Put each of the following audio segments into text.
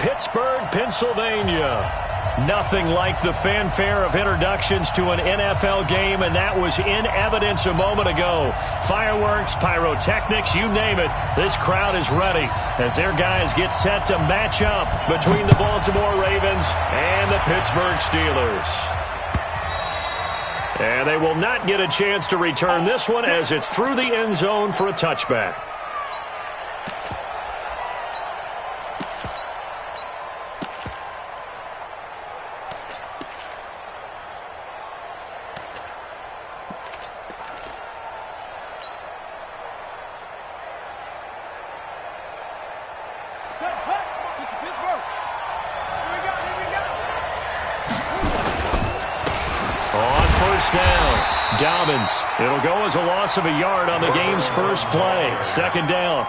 Pittsburgh, Pennsylvania. Nothing like the fanfare of introductions to an NFL game, and that was in evidence a moment ago. Fireworks, pyrotechnics, you name it. This crowd is ready as their guys get set to match up between the Baltimore Ravens and the Pittsburgh Steelers. And they will not get a chance to return this one as it's through the end zone for a touchback. It'll go as a loss of a yard on the game's first play. Second down.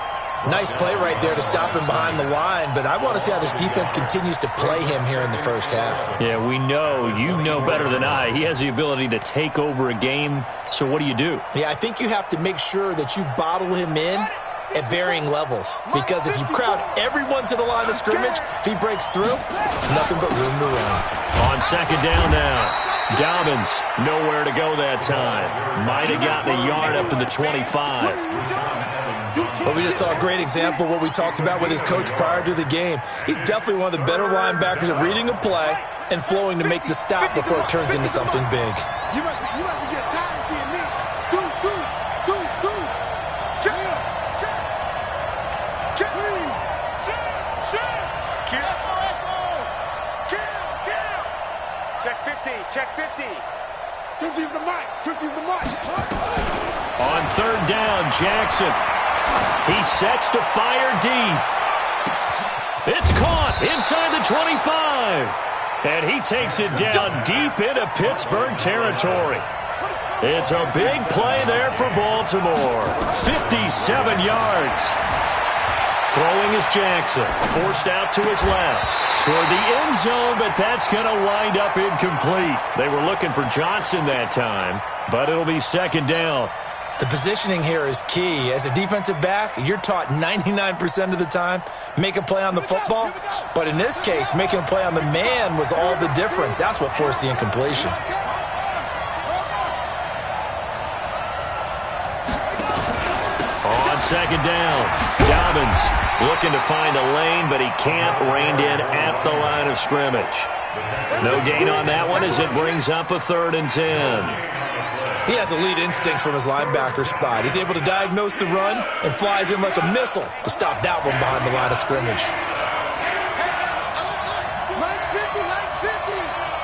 Nice play right there to stop him behind the line, but I want to see how this defense continues to play him here in the first half. Yeah, we know. You know better than I. He has the ability to take over a game, so what do you do? Yeah, I think you have to make sure that you bottle him in at varying levels, because if you crowd everyone to the line of scrimmage, if he breaks through, there's nothing but room to run. On second down now. Dobbins, nowhere to go that time. Might have gotten a yard up to the 25. But we just saw a great example of what we talked about with his coach prior to the game. He's definitely one of the better linebackers at reading a play and flowing to make the stop before it turns into something big. You must be getting tired of seeing me. Check 50. 50's the mic. 50's the mic. On third down, Jackson. He sets to fire deep. It's caught inside the 25. And he takes it down deep into Pittsburgh territory. It's a big play there for Baltimore. 57 yards. Throwing is Jackson. Forced out to his left. Toward the end zone, but that's going to wind up incomplete. They were looking for Johnson that time, but it'll be second down. The positioning here is key. As a defensive back, you're taught 99% of the time, make a play on the football. But in this case, making a play on the man was all the difference. That's what forced the incompletion. On second down, Dobbins looking to find a lane, but he can't. Reined in at the line of scrimmage. No gain on that one as it brings up a 3rd and 10. He has elite instincts from his linebacker spot. He's able to diagnose the run and flies in like a missile to stop that one behind the line of scrimmage. Line's 50.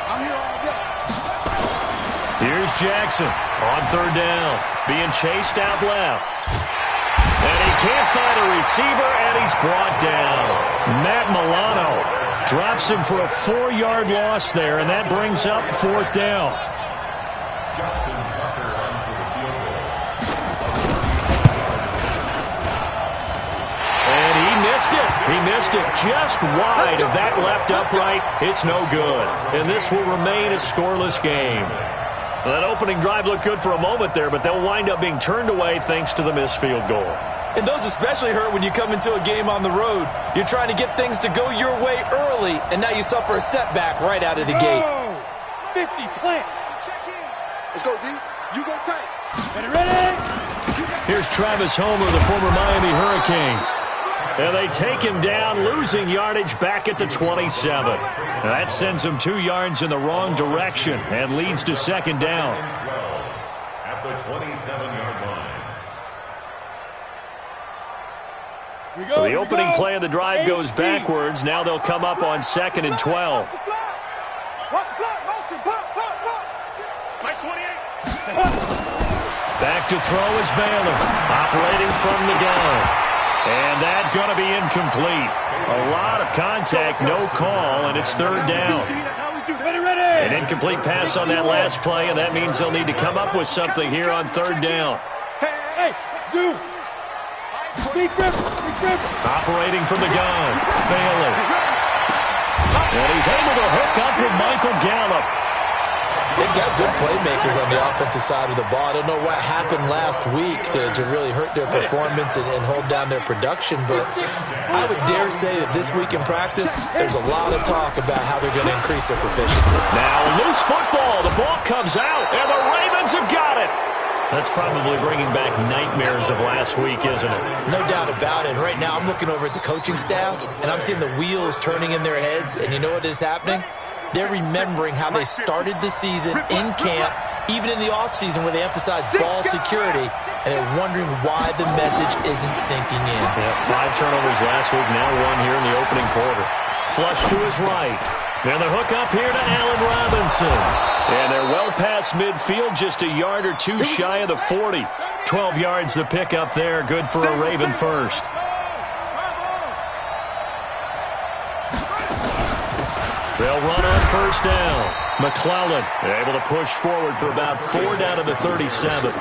I'm here all day. Here's Jackson on third down, being chased out left. And he can't find a receiver, and he's brought down. Matt Milano drops him for a 4-yard loss there, and that brings up 4th down. And he missed it. He missed it just wide of that left upright. It's no good. And this will remain a scoreless game. That opening drive looked good for a moment there, but they'll wind up being turned away thanks to the missed field goal. And those especially hurt when you come into a game on the road. You're trying to get things to go your way early, and now you suffer a setback right out of the gate. 50, plant. Check in. Let's go, D. You go tight. Ready? Here's Travis Homer, the former Miami Hurricane. And they take him down, losing yardage back at the 27. And that sends him 2 yards in the wrong direction and leads to second down. At the 27-yard line. So the opening play of the drive goes backwards. Now they'll come up on 2nd and 12. Back to throw is Baylor, operating from the gun. And that's going to be incomplete. A lot of contact, no call, and it's 3rd down. An incomplete pass on that last play, and that means they'll need to come up with something here on 3rd down. Hey, Zoo. Big grip. Operating from the gun, Baylor. And he's able to hook up with Michael Gallup. They've got good playmakers on the offensive side of the ball. I don't know what happened last week to really hurt their performance and hold down their production, but I would dare say that this week in practice, there's a lot of talk about how they're going to increase their proficiency. Now loose football. The ball comes out, and the Ravens have got it. That's probably bringing back nightmares of last week, isn't it? No doubt about it. Right now, I'm looking over at the coaching staff, and I'm seeing the wheels turning in their heads, and you know what is happening? They're remembering how they started the season in camp, even in the offseason where they emphasized ball security, and they're wondering why the message isn't sinking in. Yeah, 5 turnovers last week, now 1 here in the opening quarter. Flush to his right. And the hook up here to Allen Robinson. And they're well past midfield, just a yard or two shy of the 40. 12 yards the pick up there, good for a Raven first. They'll run on first down. McClellan able to push forward for about 4 down to the 37.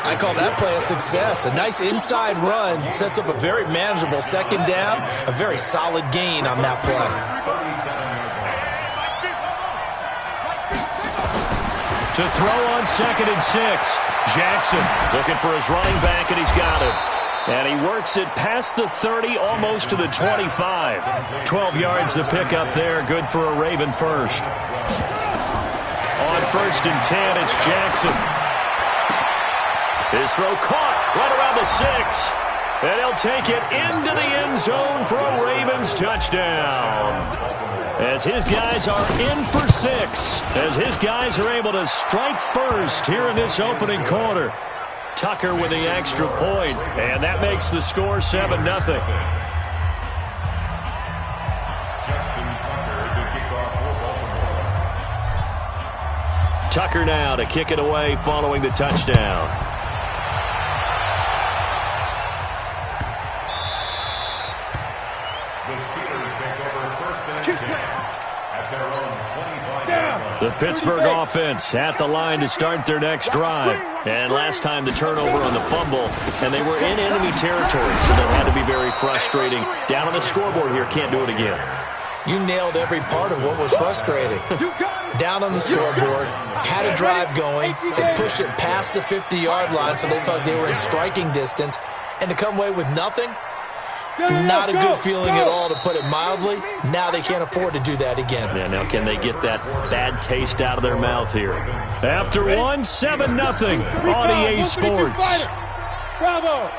I call that play a success. A nice inside run sets up a very manageable second down, a very solid gain on that play. To throw on 2nd and 6. Jackson looking for his running back, and he's got it. And he works it past the 30, almost to the 25. 12 yards the pick up there, good for a Raven first. On 1st and 10, it's Jackson. His throw caught right around the 6. And he'll take it into the end zone for a Ravens touchdown. As his guys are in for 6. As his guys are able to strike first here in this opening quarter. Tucker with the extra point, and that makes the score 7-0. Tucker now to kick it away following the touchdown. The Pittsburgh offense at the line to start their next drive. And last time the turnover on the fumble, and they were in enemy territory, so that had to be very frustrating. Down on the scoreboard here, can't do it again. You nailed every part of what was frustrating. Down on the scoreboard, had a drive going, and pushed it past the 50-yard line so they thought they were in striking distance, and to come away with nothing? Not a good feeling at all, to put it mildly. Now they can't afford to do that again. Yeah, now can they get that bad taste out of their mouth here? After 1, 7-0 on EA Sports. Bravo.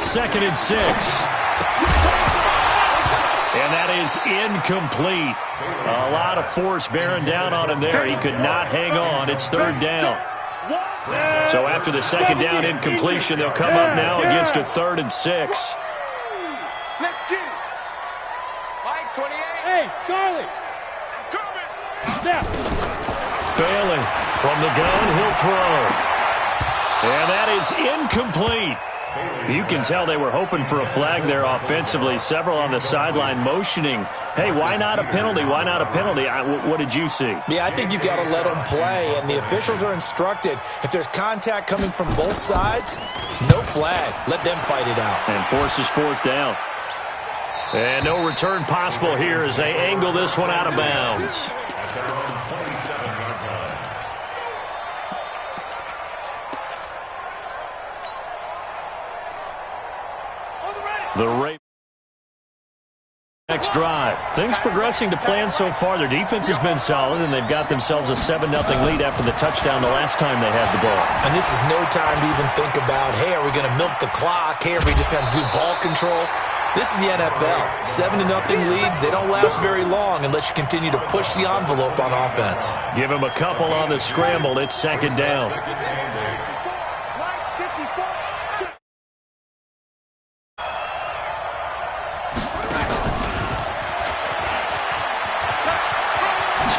2nd and 6. And that is incomplete. A lot of force bearing down on him there. He could not hang on. It's 3rd down. So after the second down incompletion, they'll come up now against a 3rd and 6. Let's get it. Mike 28. Hey, Charlie. Step. Bailey from the gun, he'll throw. And that is incomplete. You can tell they were hoping for a flag there offensively. Several on the sideline motioning, hey, why not a penalty? Why not a penalty? What did you see? Yeah, I think you've got to let them play, and the officials are instructed, if there's contact coming from both sides, no flag. Let them fight it out. And forces 4th down. And no return possible here as they angle this one out of bounds. The Ravens next drive. Things progressing to plan so far. Their defense has been solid, and they've got themselves a 7-0 lead after the touchdown the last time they had the ball. And this is no time to even think about, hey, are we going to milk the clock? Hey, are we just going to do ball control? This is the NFL. 7-0 leads, they don't last very long unless you continue to push the envelope on offense. Give them a couple on the scramble. It's 2nd down.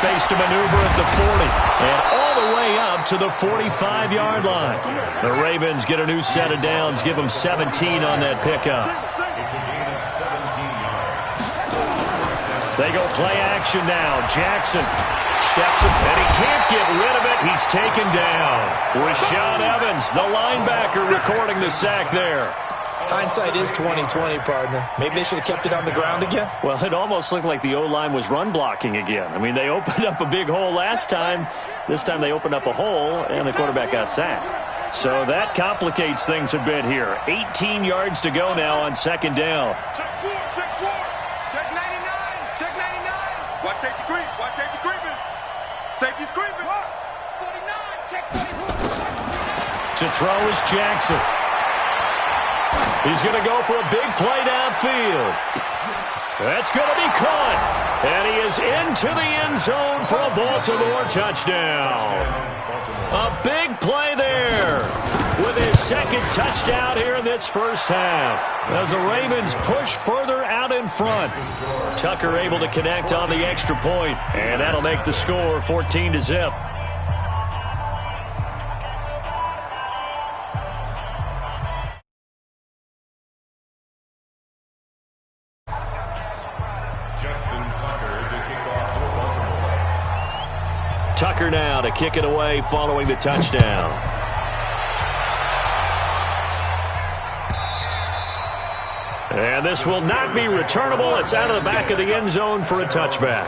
Space to maneuver at the 40 and all the way up to the 45-yard line. The Ravens get a new set of downs, give them 17 on that pickup. They go play action now. Jackson steps up, and he can't get rid of it. He's taken down. Rashaan Evans, the linebacker, recording the sack there. Hindsight is 20/20, partner. Maybe they should have kept it on the ground again. Well, it almost looked like the O-line was run blocking again. I mean, they opened up a big hole last time. This time they opened up a hole, and the quarterback got sacked. So that complicates things a bit here. 18 yards to go now on second down. Check 4, check 4. Check 99, check 99. Watch safety creep, watch safety creeping. Safety's creeping. 49, check 44. To throw is Jackson. He's going to go for a big play downfield. That's going to be caught. And he is into the end zone for a Baltimore touchdown. A big play there with his second touchdown here in this first half. As the Ravens push further out in front. Tucker able to connect on the extra point, and that'll make the score 14-0. Tucker now to kick it away following the touchdown. And this will not be returnable. It's out of the back of the end zone for a touchback.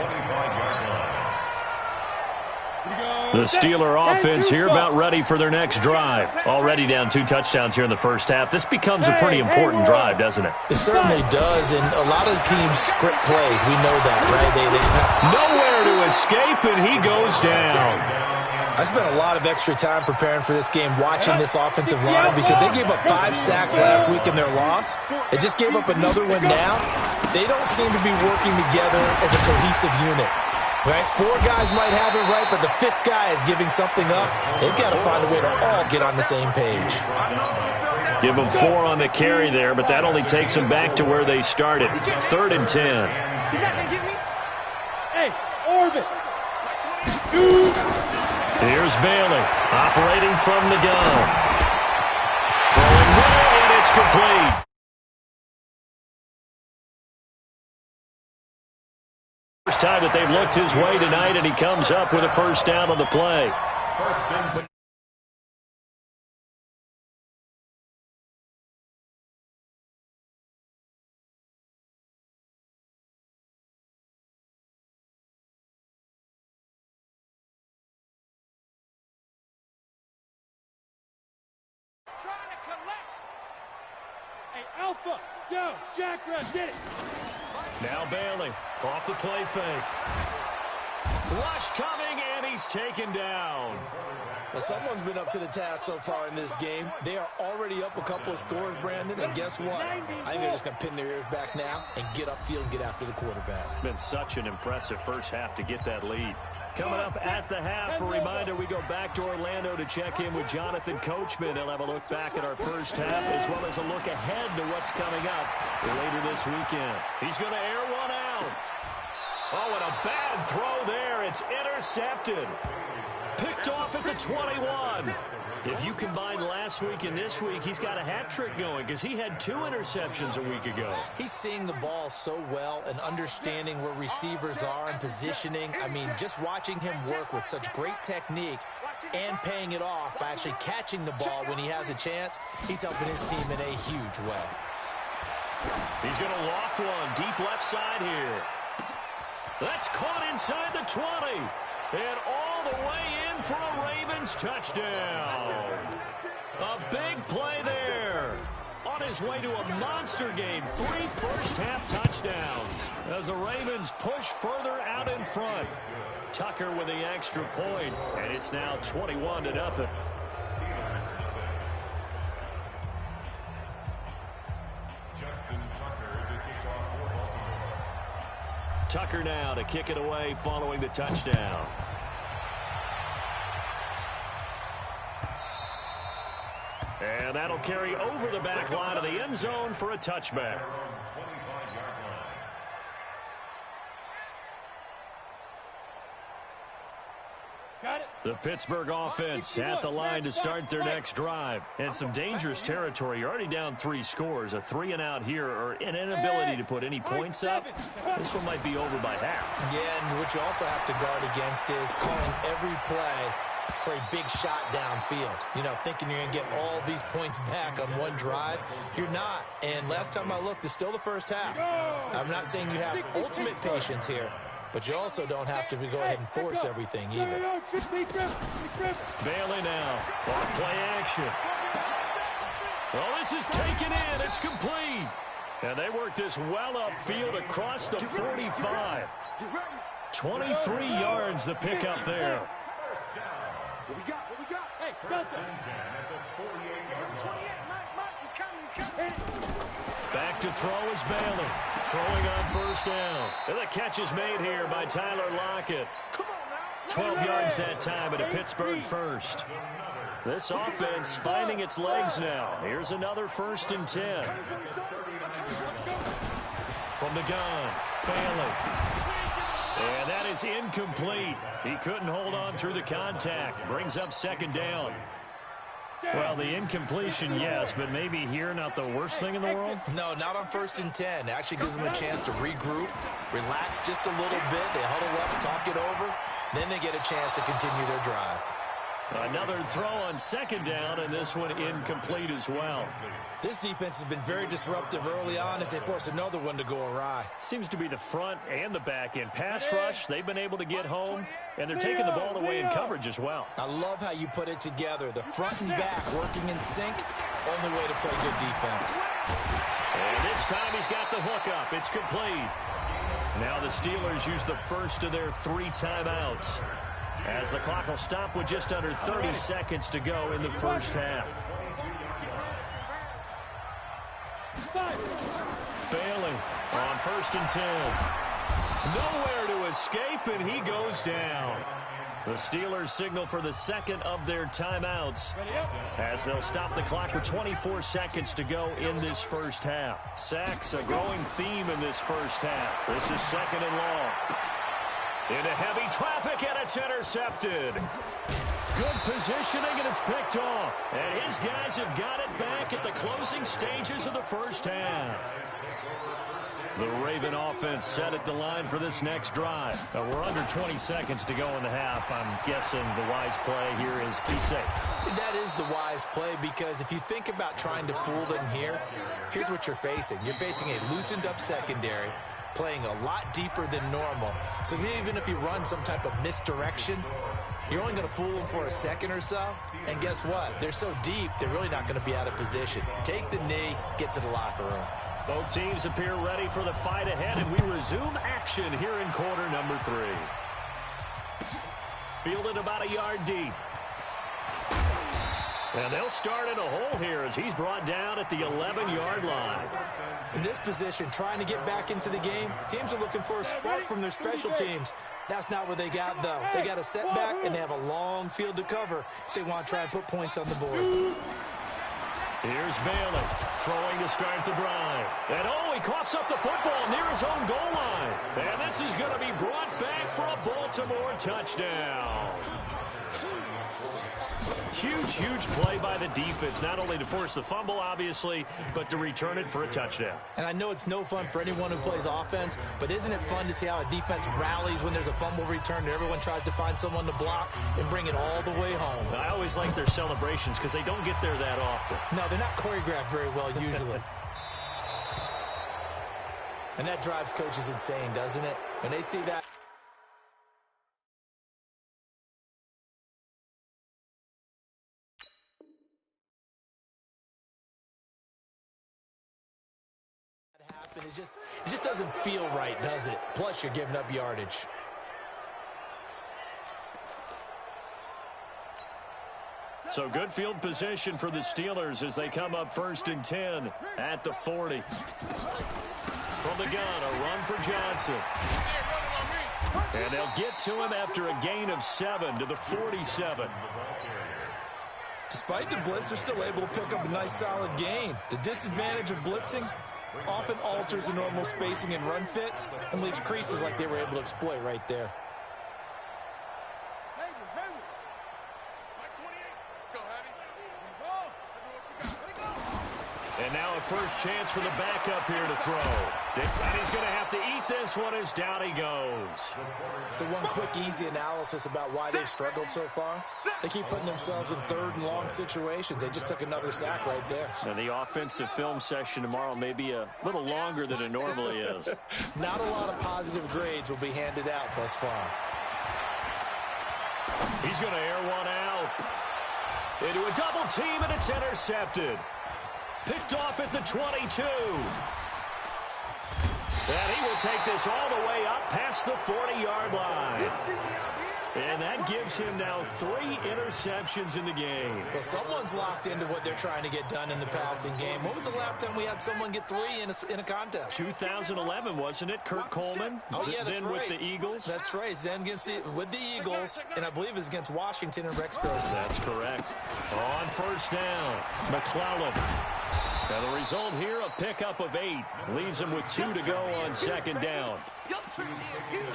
The Steeler offense here about ready for their next drive. Already down 2 touchdowns here in the first half. This becomes a pretty important drive, doesn't it? It certainly does, and a lot of the teams script plays. We know that, right? They have nowhere to escape, and he goes down. I spent a lot of extra time preparing for this game, watching this offensive line, because they gave up 5 sacks last week in their loss. They just gave up another one now. They don't seem to be working together as a cohesive unit. Right? 4 guys might have it right, but the 5th guy is giving something up. They've got to find a way to all get on the same page. Give them 4 on the carry there, but that only takes them back to where they started. 3rd and 10. He's not going to get me. Hey, orbit. Here's Bailey, operating from the gun. Throwing well, and it's complete. First time that they've looked his way tonight, and he comes up with a first down on the play. Trying to collect. Hey, Alpha, yo, Jack Rudd, get it. Now Bailey, off the play fake. Rush coming, and he's taken down. Well, someone's been up to the task so far in this game. They are already up a couple of scores, Brandon, and guess what? I think they're just going to pin their ears back now and get upfield and get after the quarterback. Been such an impressive first half to get that lead. Coming up at the half, a reminder, we go back to Orlando to check in with Jonathan Coachman. He'll have a look back at our first half as well as a look ahead to what's coming up later this weekend. He's going to air one out. Oh, and a bad throw there. It's intercepted. Picked off at the 21. If you combine last week and this week, he's got a hat trick going because he had 2 interceptions a week ago. He's seeing the ball so well and understanding where receivers are and positioning. I mean, just watching him work with such great technique and paying it off by actually catching the ball when he has a chance, he's helping his team in a huge way. He's going to loft one deep left side here. That's caught inside the 20. And all the way in for a Ravens touchdown. A big play there. On his way to a monster game. 3 first-half touchdowns as the Ravens push further out in front. Tucker with the extra point, and it's now 21-0. Tucker now to kick it away following the touchdown. And that'll carry over the back line of the end zone for a touchback. The Pittsburgh offense at the line to start their next drive. And some dangerous territory. You're already down 3 scores. A 3-and-out here or an inability to put any points up. This one might be over by half. Yeah, and what you also have to guard against is calling every play for a big shot downfield. You know, thinking you're going to get all these points back on one drive. You're not. And last time I looked, it's still the first half. I'm not saying you have ultimate patience here, but you also don't have to go ahead and force everything either. Bailey now on play action. Well, this is taken in. It's complete. And they work this well upfield across the 45. 23 yards the pick up there. What we got? Hey, Delta. Back to throw is Bailey. Throwing on first down. And the catch is made here by Tyler Lockett. 12 yards that time at a Pittsburgh first. This offense finding its legs now. Here's another 1st and 10. From the gun, Bailey. And that is incomplete. He couldn't hold on through the contact. Brings up 2nd down. Well, the incompletion, yes, but maybe here not the worst thing in the world? No, not on 1st and 10. Actually gives them a chance to regroup, relax just a little bit. They huddle up, talk it over. Then they get a chance to continue their drive. Another throw on 2nd down, and this one incomplete as well. This defense has been very disruptive early on as they force another one to go awry. Seems to be the front and the back end. Pass rush, they've been able to get home, and they're taking the ball away in coverage as well. I love how you put it together. The front and back working in sync, only way to play good defense. And this time he's got the hook up. It's complete. Now the Steelers use the first of their 3 timeouts, as the clock will stop with just under 30 seconds to go in the first half. Bailey on 1st and 10. Nowhere to escape, and he goes down. The Steelers signal for the 2nd of their timeouts, as they'll stop the clock with 24 seconds to go in this first half. Sacks a growing theme in this first half. This is 2nd and long. Into heavy traffic, and it's intercepted. Good positioning, and it's picked off. And his guys have got it back at the closing stages of the first half. The Raven offense set at the line for this next drive. We're under 20 seconds to go in the half. I'm guessing the wise play here is be safe. That is the wise play, because if you think about trying to fool them here, here's what you're facing. You're facing a loosened up secondary, playing a lot deeper than normal. So even if you run some type of misdirection, you're only going to fool them for a second or so. And guess what? They're so deep, they're really not going to be out of position. Take the knee, get to the locker room. Both teams appear ready for the fight ahead, and we resume action here in quarter number 3. Fielded about a yard deep. And they'll start in a hole here as he's brought down at the 11-yard line. In this position, trying to get back into the game, teams are looking for a spark from their special teams. That's not what they got, though. They got a setback, and they have a long field to cover if they want to try and put points on the board. Here's Bailey throwing to start the drive. And he coughs up the football near his own goal line. And this is going to be brought back for a Baltimore touchdown. Huge play by the defense, not only to force the fumble, obviously, but to return it for a touchdown. And I know it's no fun for anyone who plays offense, but isn't it fun to see how a defense rallies when there's a fumble return and everyone tries to find someone to block and bring it all the way home? I always like their celebrations because they don't get there that often. No, they're not choreographed very well usually. And that drives coaches insane, doesn't it? When they see that. It just doesn't feel right, does it? Plus, you're giving up yardage. So good field position for the Steelers as they come up 1st and 10 at the 40. From the gun, a run for Johnson. And they'll get to him after a gain of 7 to the 47. Despite the blitz, they're still able to pick up a nice solid gain. The disadvantage of blitzing often alters the normal spacing and run fits and leaves creases like they were able to exploit right there. And now a first chance for the backup here to throw. And he's going to have to eat this one as down he goes. So one quick, easy analysis about why they struggled so far. They keep putting themselves in third and long situations. They just took another sack right there. And the offensive film session tomorrow may be a little longer than it normally is. Not a lot of positive grades will be handed out thus far. He's going to air one out. Into a double team, and it's intercepted. Picked off at the 22. And he will take this all the way up past the 40-yard line. And that gives him now 3 interceptions in the game. Well, someone's locked into what they're trying to get done in the passing game. When was the last time we had someone get 3 in a contest? 2011, wasn't it? Kurt Coleman? Oh, yeah, that's then right. with the Eagles? That's right. Then with the Eagles, and I believe it's against Washington and Rex Grossman. That's correct. On first down, McClellan. Now the result here, a pickup of 8. Leaves him with 2 to go on second down.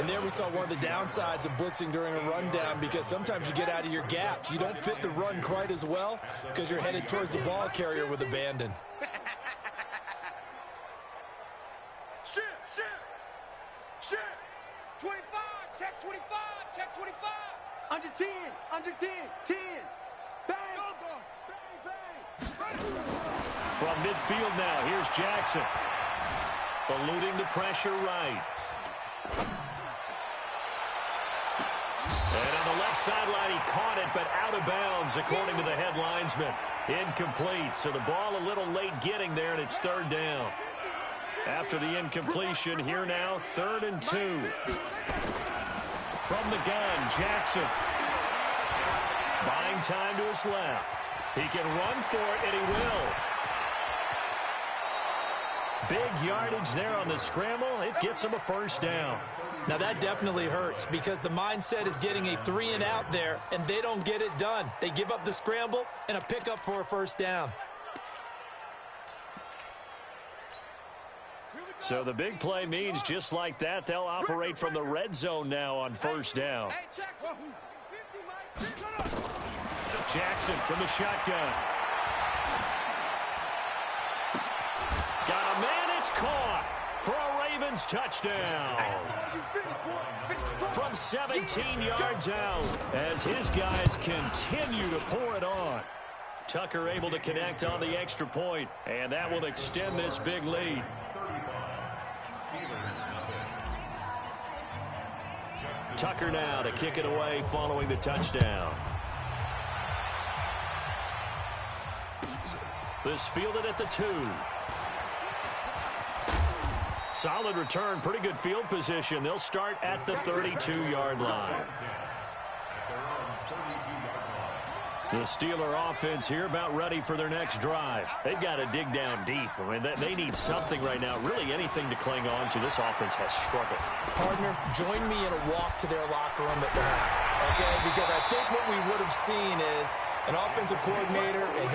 And there we saw one of the downsides of blitzing during a rundown, because sometimes you get out of your gaps. You don't fit the run quite as well because you're headed towards the ball carrier with abandon. Shift. 25, check 25, check 25. Under 10, 10. Bang. From midfield now, here's Jackson. Eluding the pressure right. And on the left sideline, he caught it, but out of bounds, according to the head linesman. Incomplete, so the ball a little late getting there, and it's third down. After the incompletion, here now, 3rd and 2. From the gun, Jackson. Buying time to his left. He can run for it, and he will. Big yardage there on the scramble. It gets him a first down. Now that definitely hurts, because the mindset is getting a 3-and-out there, and they don't get it done. They give up the scramble and a pickup for a first down. So the big play means just like that, they'll operate from the red zone now on first down. Jackson from the shotgun. Got a man, it's caught for a Ravens touchdown. From 17 yards out as his guys continue to pour it on. Tucker able to connect on the extra point, and that will extend this big lead. Tucker now to kick it away following the touchdown. This fielded at the 2. Solid return, pretty good field position. They'll start at the 32-yard line. The Steeler offense here about ready for their next drive. They've got to dig down deep. I mean, they need something right now, really anything to cling on to. This offense has struggled. Partner, join me in a walk to their locker room at the half, okay? Because I think what we would have seen is an offensive coordinator and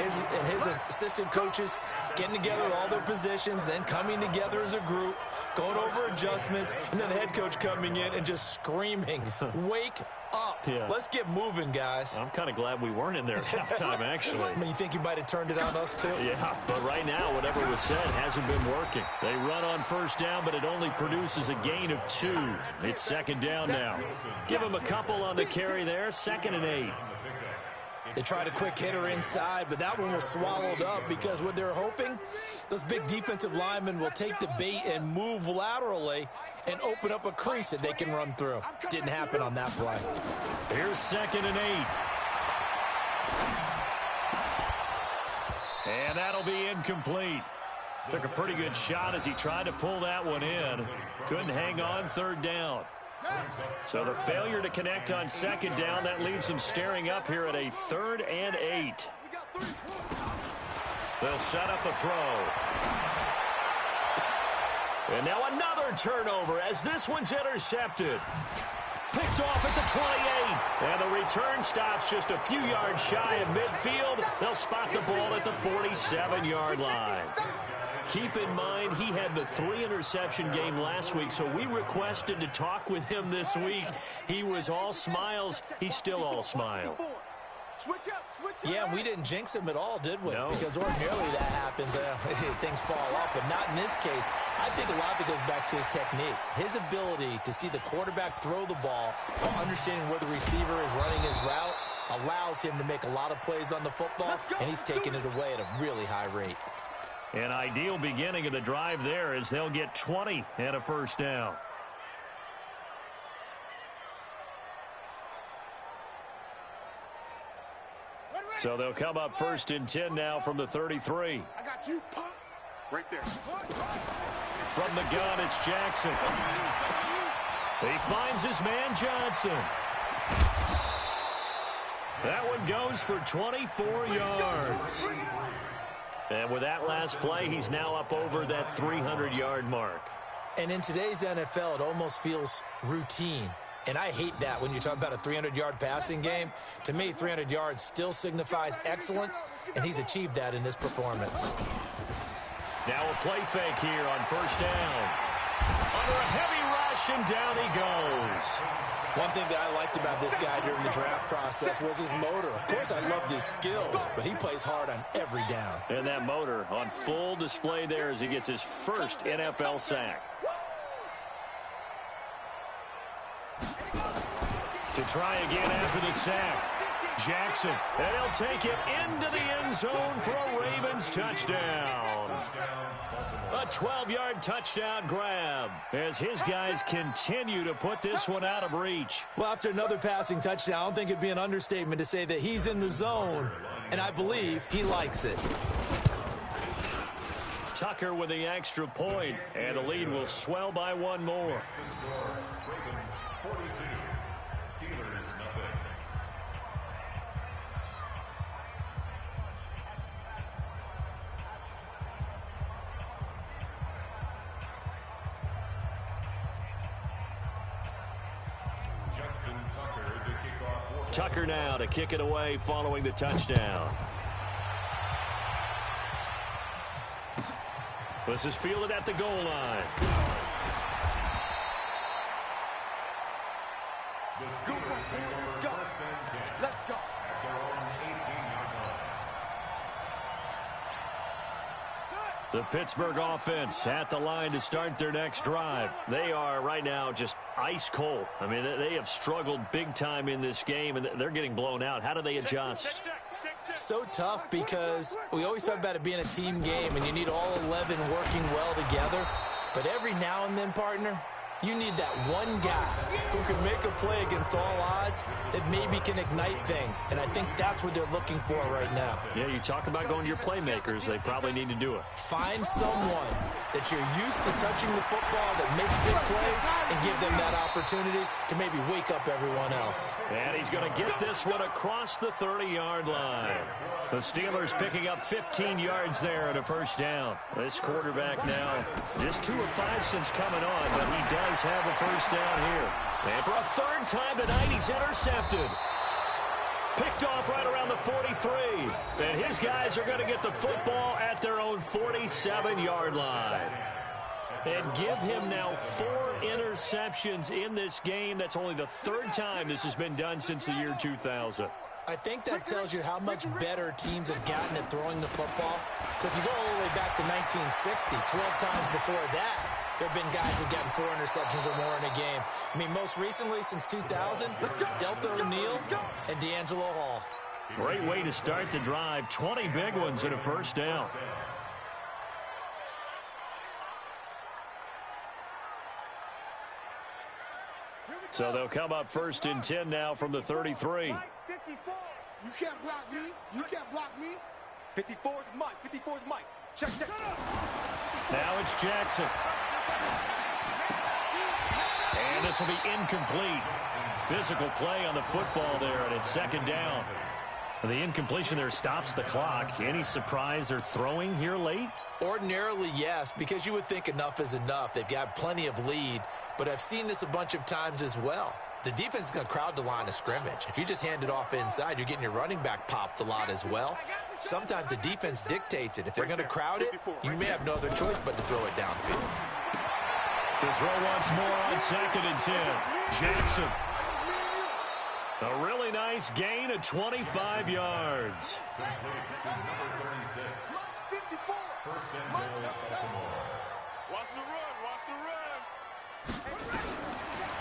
his assistant coaches getting together with all their positions, then coming together as a group, going over adjustments, and then the head coach coming in and just screaming, wake up. Yeah. Let's get moving, guys. I'm kind of glad we weren't in there at halftime, actually. I mean, you think you might have turned it on us, too? Yeah, but right now, whatever was said hasn't been working. They run on first down, but it only produces a gain of 2. It's second down now. Give them a couple on the carry there, 2nd and 8. They tried a quick hitter inside, but that one was swallowed up because what they're hoping, those big defensive linemen will take the bait and move laterally and open up a crease that they can run through. Didn't happen on that play. Here's 2nd and 8. And that'll be incomplete. Took a pretty good shot as he tried to pull that one in. Couldn't hang on, 3rd down. So the failure to connect on 2nd down, that leaves them staring up here at a 3rd and 8. They'll set up a throw. And now another turnover as this one's intercepted. Picked off at the 28. And the return stops just a few yards shy of midfield. They'll spot the ball at the 47-yard line. Keep in mind, he had the 3-interception game last week, so we requested to talk with him this week. He was all smiles. He's still all smile. Switch up. Yeah, we didn't jinx him at all, did we? No. Because ordinarily that happens. Things fall off, but not in this case. I think a lot of it goes back to his technique. His ability to see the quarterback throw the ball while understanding where the receiver is running his route allows him to make a lot of plays on the football, and he's taking it away at a really high rate. An ideal beginning of the drive there as they'll get 20 and a first down. So they'll come up 1st and 10 now from the 33. I got you, punk. Right there. From the gun, it's Jackson. He finds his man Johnson. That one goes for 24 yards. And with that last play, he's now up over that 300-yard mark. And in today's NFL, it almost feels routine. And I hate that when you talk about a 300-yard passing game. To me, 300 yards still signifies excellence, and he's achieved that in this performance. Now a play fake here on first down. Under a heavy rush, and down he goes. One thing that I liked about this guy during the draft process was his motor. Of course, I loved his skills, but he plays hard on every down. And that motor on full display there as he gets his first NFL sack. To try again after the sack. Jackson, and he'll take it into the end zone for a Ravens touchdown. A 12-yard touchdown grab as his guys continue to put this one out of reach. Well, after another passing touchdown, I don't think it'd be an understatement to say that he's in the zone, and I believe he likes it. Tucker with the extra point, and the lead will swell by one more. Tucker now to kick it away following the touchdown. This is fielded at the goal line. Let's go. The Pittsburgh offense at the line to start their next drive. They are right now just ice cold. I mean, they have struggled big time in this game, and they're getting blown out. How do they adjust? So tough because we always talk about it being a team game, and you need all 11 working well together. But every now and then, partner, you need that one guy who can make a play against all odds that maybe can ignite things. And I think that's what they're looking for right now. Yeah, you talk about going to your playmakers. They probably need to do it. Find someone that you're used to touching the football that makes big plays and give them that opportunity to maybe wake up everyone else. And he's going to get this one across the 30-yard line. The Steelers picking up 15 yards there and a first down. This quarterback now just 2 of 5 since coming on, but he does have a first down here. And for a third time tonight, he's intercepted. Picked off right around the 43. And his guys are going to get the football at their own 47-yard line. And give him now 4 interceptions in this game. That's only the third time this has been done since the year 2000. I think that tells you how much better teams have gotten at throwing the football. If you go all the way back to 1960, 12 times before that, there have been guys who have gotten 4 interceptions or more in a game. I mean, most recently, since 2000, Delta O'Neal and D'Angelo Hall. Great way to start the drive. 20 big ones and a first down. So they'll come up 1st and 10 now from the 33. 54. You can't block me. You can't block me. 54 is Mike. 54 is Mike. Check. Now it's Jackson. And this will be incomplete. Physical play on the football there, and it's 2nd down. The incompletion there stops the clock. Any surprise they're throwing here late? Ordinarily, yes, because you would think enough is enough. They've got plenty of lead, but I've seen this a bunch of times as well. The defense is going to crowd the line of scrimmage. If you just hand it off inside, you're getting your running back popped a lot as well. Sometimes the defense dictates it. If they're going to crowd it, you may have no other choice but to throw it downfield. To throw once more on 2nd and 10. Jackson. A really nice gain of 25 yards. Watch the run. Watch the run.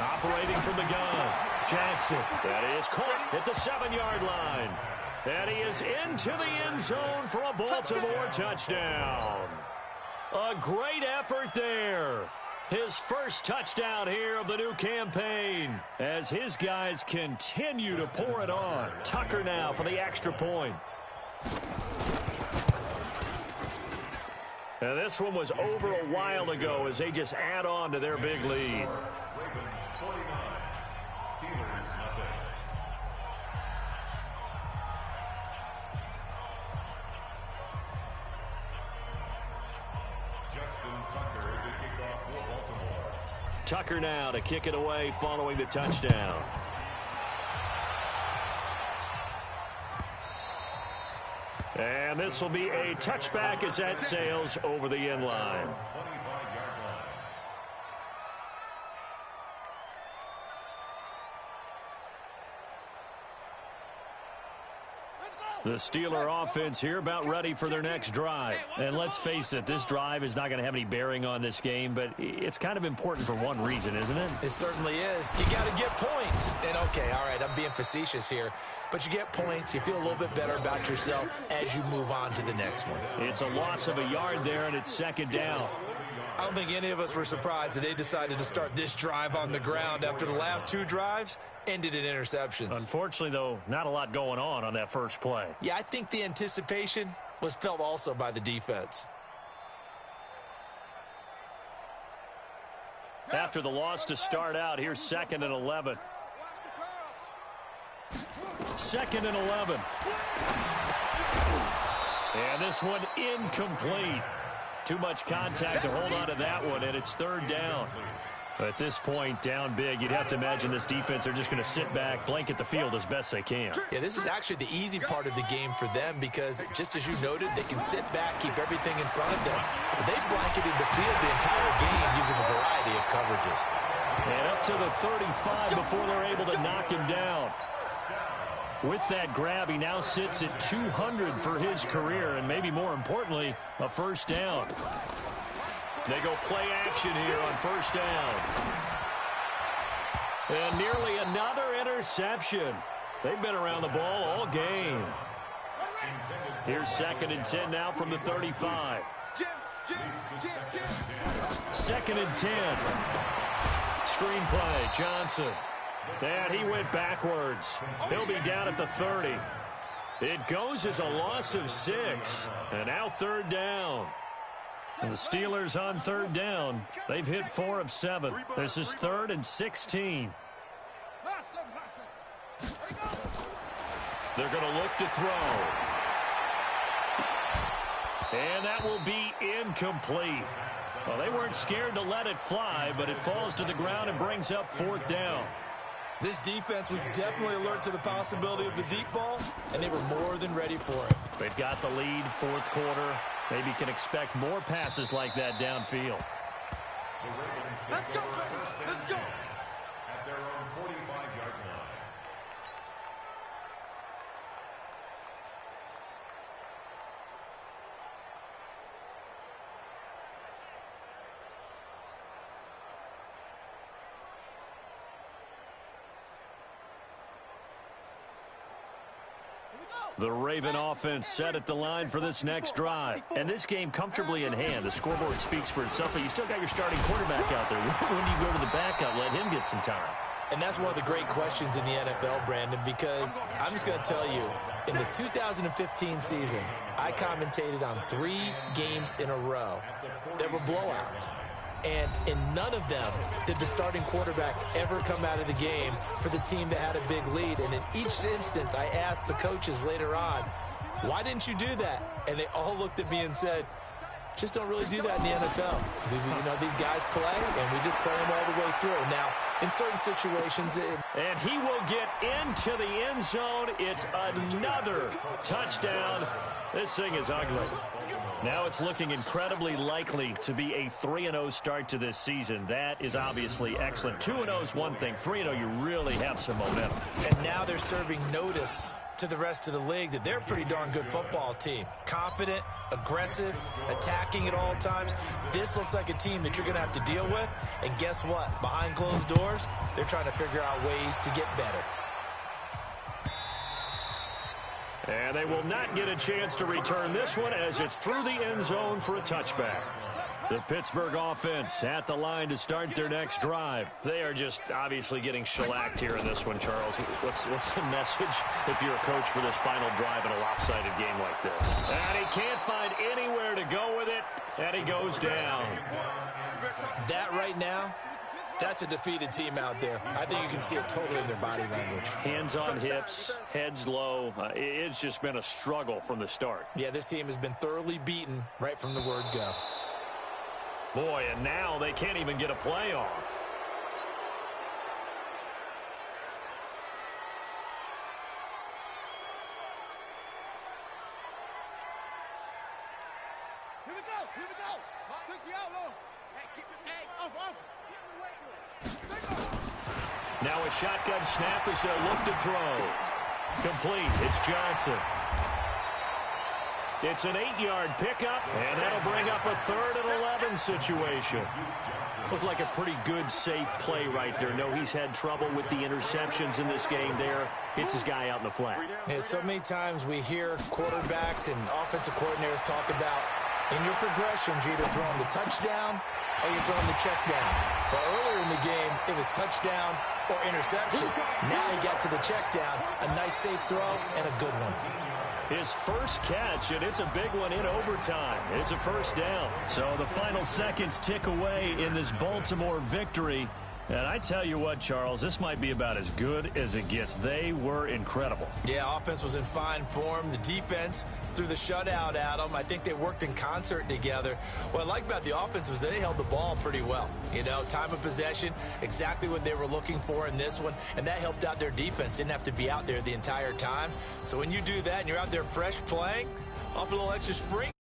Operating from the gun. Jackson. That is caught at the 7-yard line. And he is into the end zone for a Baltimore touchdown. A great effort there. His first touchdown here of the new campaign as his guys continue to pour it on. Tucker now for the extra point. And this one was over a while ago as they just add on to their big lead. Tucker now to kick it away following the touchdown. And this will be a touchback as that sails over the end line. The Steeler offense here about ready for their next drive. And let's face it, this drive is not going to have any bearing on this game, but it's kind of important for one reason, isn't it? It certainly is. You got to get points. And, okay, all right, I'm being facetious here. But you get points, you feel a little bit better about yourself as you move on to the next one. It's a loss of a yard there, and it's second down. I don't think any of us were surprised that they decided to start this drive on the ground after the last two drives ended in interceptions. Unfortunately, though, not a lot going on that first play. Yeah, I think the anticipation was felt also by the defense. After the loss to start out, here's 2nd and 11. 2nd and 11. And this one incomplete. Too much contact to hold on to that one, and it's 3rd down. At this point, down big, you'd have to imagine this defense, they're just going to sit back, blanket the field as best they can. Yeah, this is actually the easy part of the game for them because, just as you noted, they can sit back, keep everything in front of them. But they blanketed the field the entire game using a variety of coverages. And up to the 35 before they're able to knock him down. With that grab, he now sits at 200 for his career, and maybe more importantly, a first down. They go play action here on first down. And nearly another interception. They've been around the ball all game. Here's 2nd and 10 now from the 35. 2nd and 10. Screenplay, Johnson. And he went backwards. He'll be down at the 30. It goes as a loss of 6. And now 3rd down. And the Steelers on 3rd down. They've hit 4 of 7. This is 3rd and 16. They're going to look to throw. And that will be incomplete. Well, they weren't scared to let it fly, but it falls to the ground and brings up 4th down. This defense was definitely alert to the possibility of the deep ball, and they were more than ready for it. They've got the lead, 4th quarter. Maybe can expect more passes like that downfield. Let's go, baby. Let's go. At their own 45-yard line. The Raven offense set at the line for this next drive. And this game comfortably in hand. The scoreboard speaks for itself, but you still got your starting quarterback out there. When do you go to the backup, let him get some time? And that's one of the great questions in the NFL, Brandon, because I'm just going to tell you, in the 2015 season, I commentated on 3 games in a row that were blowouts. And in none of them did the starting quarterback ever come out of the game for the team that had a big lead. And in each instance, I asked the coaches later on, why didn't you do that? And they all looked at me and said, Just don't really do that in the NFL. These guys play, and we just play them all the way through. Now, in certain situations... And he will get into the end zone. It's another touchdown. This thing is ugly. Now it's looking incredibly likely to be a 3-0 start to this season. That is obviously excellent. 2-0 is one thing. 3-0, you really have some momentum. And now they're serving notice to the rest of the league that they're a pretty darn good football team. Confident, aggressive, attacking at all times. This looks like a team that you're going to have to deal with. And guess what? Behind closed doors, they're trying to figure out ways to get better. And they will not get a chance to return this one as it's through the end zone for a touchback. The Pittsburgh offense at the line to start their next drive. They are just obviously getting shellacked here in this one, Charles. What's the message if you're a coach for this final drive in a lopsided game like this? And he can't find anywhere to go with it, and he goes down. That right now, that's a defeated team out there. I think you can see it totally in their body language. Hands on hips, heads low. It's just been a struggle from the start. Yeah, this team has been thoroughly beaten right from the word go. Boy, and now they can't even get a play off. Here we go. 60 out low. Hey, keep it. Hey, off. Keep the weight room. Now a shotgun snap as they look to throw. Complete. It's Johnson. It's an 8-yard pickup, and that'll bring up a 3rd and 11 situation. Looked like a pretty good, safe play right there. No, he's had trouble with the interceptions in this game there. Hits his guy out in the flat. Yeah, so many times we hear quarterbacks and offensive coordinators talk about in your progressions, you're either throwing the touchdown or you're throwing the check down. But earlier in the game, it was touchdown or interception. Now he got to the check down, a nice safe throw, and a good one. His first catch, and it's a big one in overtime. It's a first down. So the final seconds tick away in this Baltimore victory. And I tell you what, Charles, this might be about as good as it gets. They were incredible. Yeah, offense was in fine form. The defense threw the shutout at them. I think they worked in concert together. What I like about the offense was they held the ball pretty well. Time of possession, exactly what they were looking for in this one. And that helped out their defense. Didn't have to be out there the entire time. So when you do that and you're out there fresh playing, off a little extra spring.